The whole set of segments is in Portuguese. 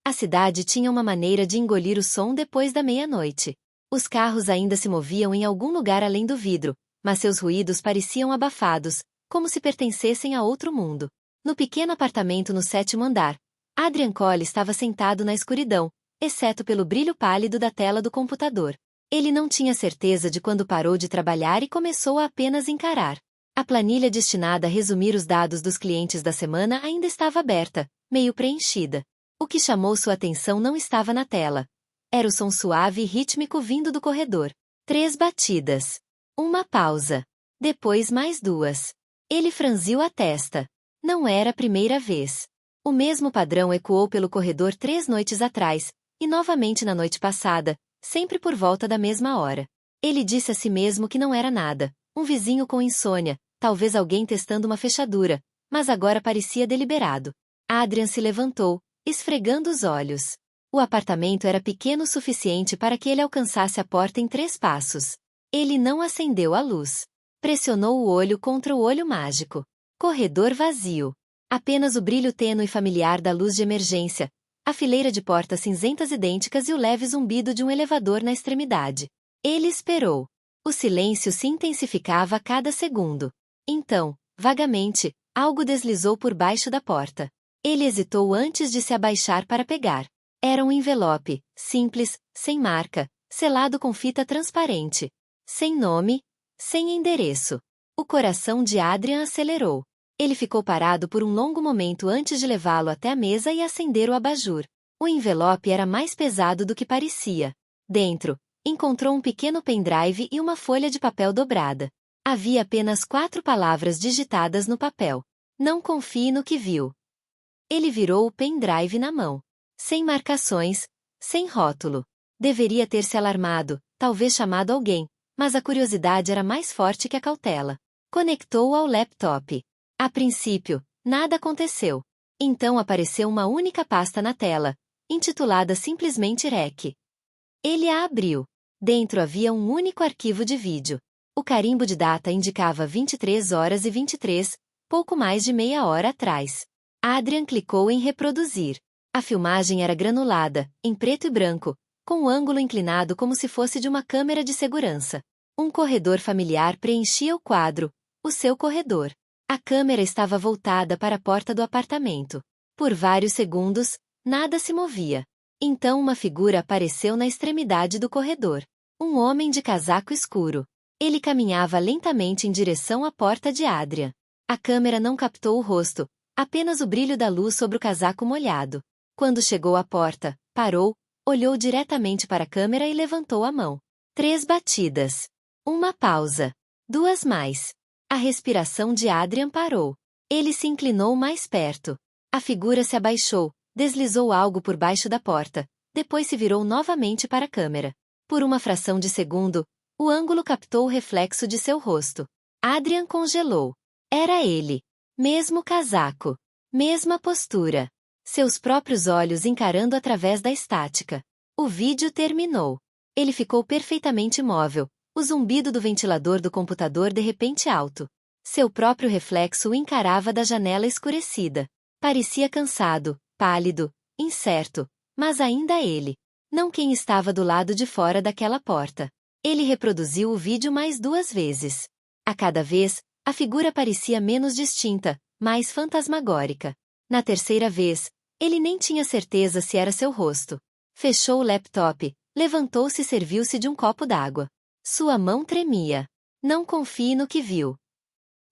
A cidade tinha uma maneira de engolir o som depois da meia-noite. Os carros ainda se moviam em algum lugar além do vidro, mas seus ruídos pareciam abafados, como se pertencessem a outro mundo. No pequeno apartamento no 7º andar, Adrian Cole estava sentado na escuridão, exceto pelo brilho pálido da tela do computador. Ele não tinha certeza de quando parou de trabalhar e começou a apenas encarar. A planilha destinada a resumir os dados dos clientes da semana ainda estava aberta, meio preenchida. O que chamou sua atenção não estava na tela. Era o som suave e rítmico vindo do corredor. 3 batidas. Uma pausa. Depois mais 2. Ele franziu a testa. Não era a primeira vez. O mesmo padrão ecoou pelo corredor 3 noites atrás, e novamente na noite passada, sempre por volta da mesma hora. Ele disse a si mesmo que não era nada, um vizinho com insônia, talvez alguém testando uma fechadura, mas agora parecia deliberado. Adrian se levantou, esfregando os olhos. O apartamento era pequeno o suficiente para que ele alcançasse a porta em 3 passos. Ele não acendeu a luz. Pressionou o olho contra o olho mágico. Corredor vazio. Apenas o brilho tênue e familiar da luz de emergência, a fileira de portas cinzentas idênticas e o leve zumbido de um elevador na extremidade. Ele esperou. O silêncio se intensificava a cada segundo. Então, vagamente, algo deslizou por baixo da porta. Ele hesitou antes de se abaixar para pegar. Era um envelope, simples, sem marca, selado com fita transparente. Sem nome, sem endereço. O coração de Adrian acelerou. Ele ficou parado por um longo momento antes de levá-lo até a mesa e acender o abajur. O envelope era mais pesado do que parecia. Dentro, encontrou um pequeno pendrive e uma folha de papel dobrada. Havia apenas 4 palavras digitadas no papel. Não confie no que viu. Ele virou o pendrive na mão. Sem marcações, sem rótulo. Deveria ter se alarmado, talvez chamado alguém, mas a curiosidade era mais forte que a cautela. Conectou-o ao laptop. A princípio, nada aconteceu. Então apareceu uma única pasta na tela, intitulada simplesmente REC. Ele a abriu. Dentro havia um único arquivo de vídeo. O carimbo de data indicava 23 horas e 23, pouco mais de meia hora atrás. Adrian clicou em reproduzir. A filmagem era granulada, em preto e branco, com o ângulo inclinado como se fosse de uma câmera de segurança. Um corredor familiar preenchia o quadro, o seu corredor. A câmera estava voltada para a porta do apartamento. Por vários segundos, nada se movia. Então uma figura apareceu na extremidade do corredor. Um homem de casaco escuro. Ele caminhava lentamente em direção à porta de Adrian. A câmera não captou o rosto, apenas o brilho da luz sobre o casaco molhado. Quando chegou à porta, parou, olhou diretamente para a câmera e levantou a mão. 3 batidas. Uma pausa. 2 mais. A respiração de Adrian parou. Ele se inclinou mais perto. A figura se abaixou, deslizou algo por baixo da porta, depois se virou novamente para a câmera. Por uma fração de segundo, o ângulo captou o reflexo de seu rosto. Adrian congelou. Era ele. Mesmo casaco. Mesma postura. Seus próprios olhos encarando através da estática. O vídeo terminou. Ele ficou perfeitamente imóvel, o zumbido do ventilador do computador de repente alto. Seu próprio reflexo o encarava da janela escurecida. Parecia cansado, pálido, incerto, mas ainda ele. Não quem estava do lado de fora daquela porta. Ele reproduziu o vídeo mais 2 vezes. A cada vez, a figura parecia menos distinta, mais fantasmagórica. Na terceira vez, ele nem tinha certeza se era seu rosto. Fechou o laptop, levantou-se e serviu-se de um copo d'água. Sua mão tremia. Não confie no que viu.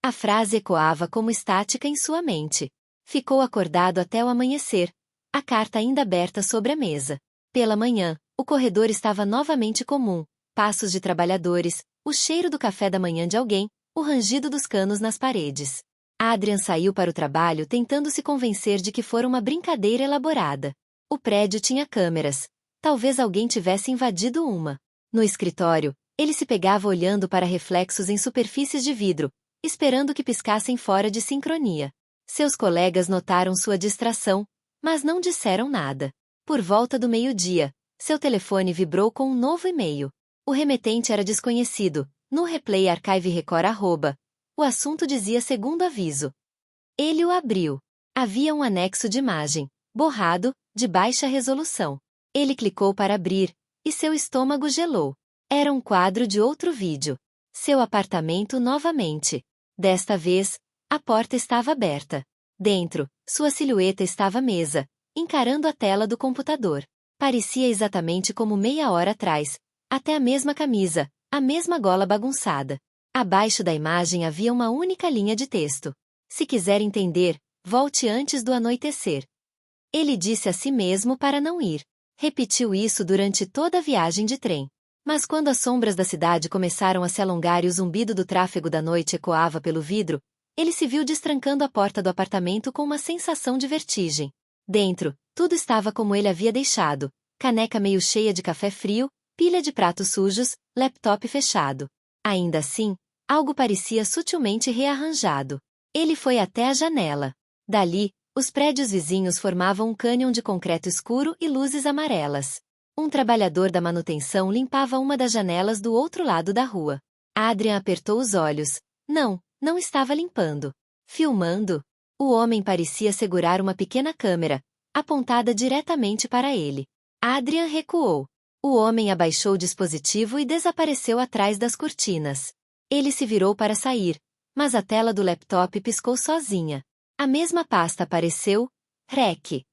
A frase ecoava como estática em sua mente. Ficou acordado até o amanhecer, a carta ainda aberta sobre a mesa. Pela manhã, o corredor estava novamente comum, passos de trabalhadores, o cheiro do café da manhã de alguém, o rangido dos canos nas paredes. Adrian saiu para o trabalho tentando se convencer de que fora uma brincadeira elaborada. O prédio tinha câmeras. Talvez alguém tivesse invadido uma. No escritório, ele se pegava olhando para reflexos em superfícies de vidro, esperando que piscassem fora de sincronia. Seus colegas notaram sua distração, mas não disseram nada. Por volta do meio-dia, seu telefone vibrou com um novo e-mail. O remetente era desconhecido. No Replay Archive Record @. O assunto dizia segundo aviso. Ele o abriu. Havia um anexo de imagem. borrado, de baixa resolução. Ele clicou para abrir, e seu estômago gelou. Era um quadro de outro vídeo. Seu apartamento novamente. Desta vez, a porta estava aberta. Dentro, sua silhueta estava à mesa, encarando a tela do computador. Parecia exatamente como meia hora atrás. Até a mesma camisa, a mesma gola bagunçada. Abaixo da imagem havia uma única linha de texto. Se quiser entender, volte antes do anoitecer. Ele disse a si mesmo para não ir. Repetiu isso durante toda a viagem de trem. Mas quando as sombras da cidade começaram a se alongar e o zumbido do tráfego da noite ecoava pelo vidro, ele se viu destrancando a porta do apartamento com uma sensação de vertigem. Dentro, tudo estava como ele havia deixado: caneca meio cheia de café frio, pilha de pratos sujos, laptop fechado. Ainda assim, algo parecia sutilmente rearranjado. Ele foi até a janela. Dali, os prédios vizinhos formavam um cânion de concreto escuro e luzes amarelas. Um trabalhador da manutenção limpava uma das janelas do outro lado da rua. Adrian apertou os olhos. Não estava limpando. Filmando? O homem parecia segurar uma pequena câmera, apontada diretamente para ele. Adrian recuou. O homem abaixou o dispositivo e desapareceu atrás das cortinas. Ele se virou para sair, mas a tela do laptop piscou sozinha. A mesma pasta apareceu. REC.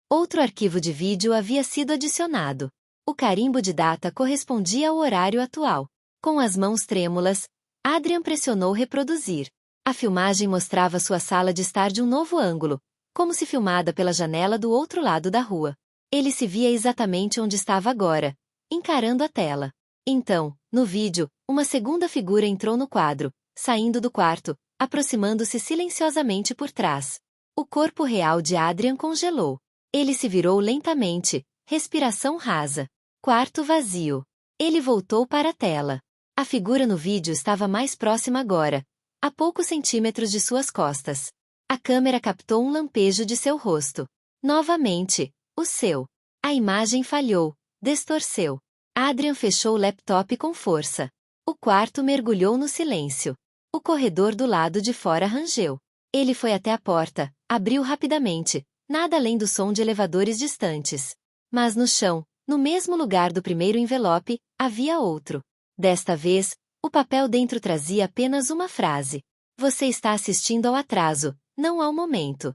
Outro arquivo de vídeo havia sido adicionado. O carimbo de data correspondia ao horário atual. Com as mãos trêmulas, Adrian pressionou reproduzir. A filmagem mostrava sua sala de estar de um novo ângulo, como se filmada pela janela do outro lado da rua. Ele se via exatamente onde estava agora, encarando a tela. Então, no vídeo, uma segunda figura entrou no quadro, saindo do quarto, aproximando-se silenciosamente por trás. O corpo real de Adrian congelou. Ele se virou lentamente, respiração rasa. Quarto vazio. Ele voltou para a tela. A figura no vídeo estava mais próxima agora, a poucos centímetros de suas costas. A câmera captou um lampejo de seu rosto. Novamente, o seu. A imagem falhou, distorceu. Adrian fechou o laptop com força. O quarto mergulhou no silêncio. O corredor do lado de fora rangeu. Ele foi até a porta, abriu rapidamente, nada além do som de elevadores distantes. Mas no chão, no mesmo lugar do primeiro envelope, havia outro. Desta vez, o papel dentro trazia apenas uma frase. Você está assistindo ao atraso, não ao momento.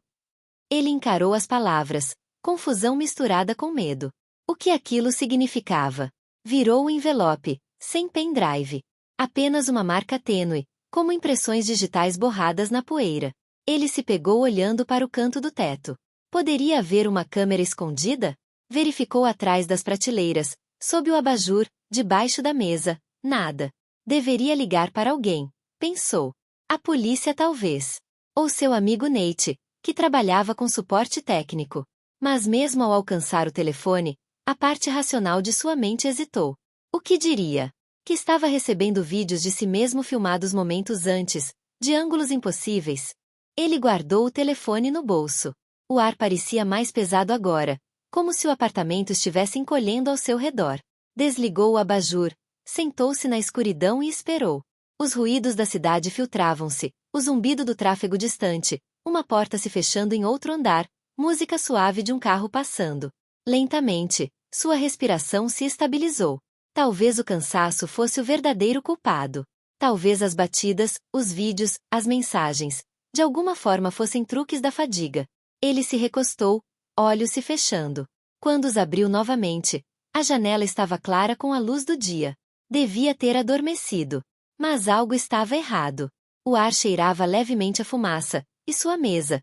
Ele encarou as palavras, confusão misturada com medo. O que aquilo significava? Virou o envelope, sem pendrive. Apenas uma marca tênue, como impressões digitais borradas na poeira. Ele se pegou olhando para o canto do teto. Poderia haver uma câmera escondida? Verificou atrás das prateleiras, sob o abajur, debaixo da mesa. Nada. Deveria ligar para alguém, pensou. A polícia talvez. Ou seu amigo Nate, que trabalhava com suporte técnico. Mas mesmo ao alcançar o telefone, a parte racional de sua mente hesitou. O que diria? Que estava recebendo vídeos de si mesmo filmados momentos antes, de ângulos impossíveis. Ele guardou o telefone no bolso. O ar parecia mais pesado agora, como se o apartamento estivesse encolhendo ao seu redor. Desligou o abajur, sentou-se na escuridão e esperou. Os ruídos da cidade filtravam-se, o zumbido do tráfego distante, uma porta se fechando em outro andar, música suave de um carro passando. Lentamente, sua respiração se estabilizou. Talvez o cansaço fosse o verdadeiro culpado. Talvez as batidas, os vídeos, as mensagens, de alguma forma fossem truques da fadiga. Ele se recostou, olhos se fechando. Quando os abriu novamente, a janela estava clara com a luz do dia. Devia ter adormecido. Mas algo estava errado. O ar cheirava levemente a fumaça, e sua mesa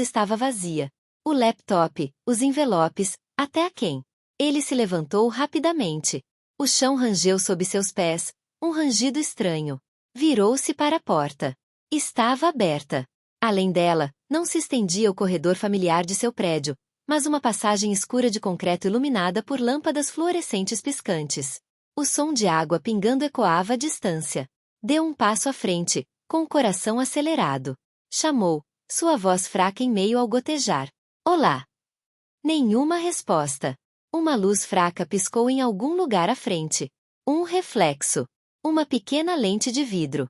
estava vazia. O laptop, os envelopes, até aquém. Ele se levantou rapidamente. O chão rangeu sob seus pés, um rangido estranho. Virou-se para a porta. Estava aberta. Além dela, não se estendia o corredor familiar de seu prédio, mas uma passagem escura de concreto iluminada por lâmpadas fluorescentes piscantes. O som de água pingando ecoava à distância. Deu um passo à frente, com o coração acelerado. Chamou, sua voz fraca em meio ao gotejar. Olá! Nenhuma resposta. Uma luz fraca piscou em algum lugar à frente. Um reflexo. Uma pequena lente de vidro.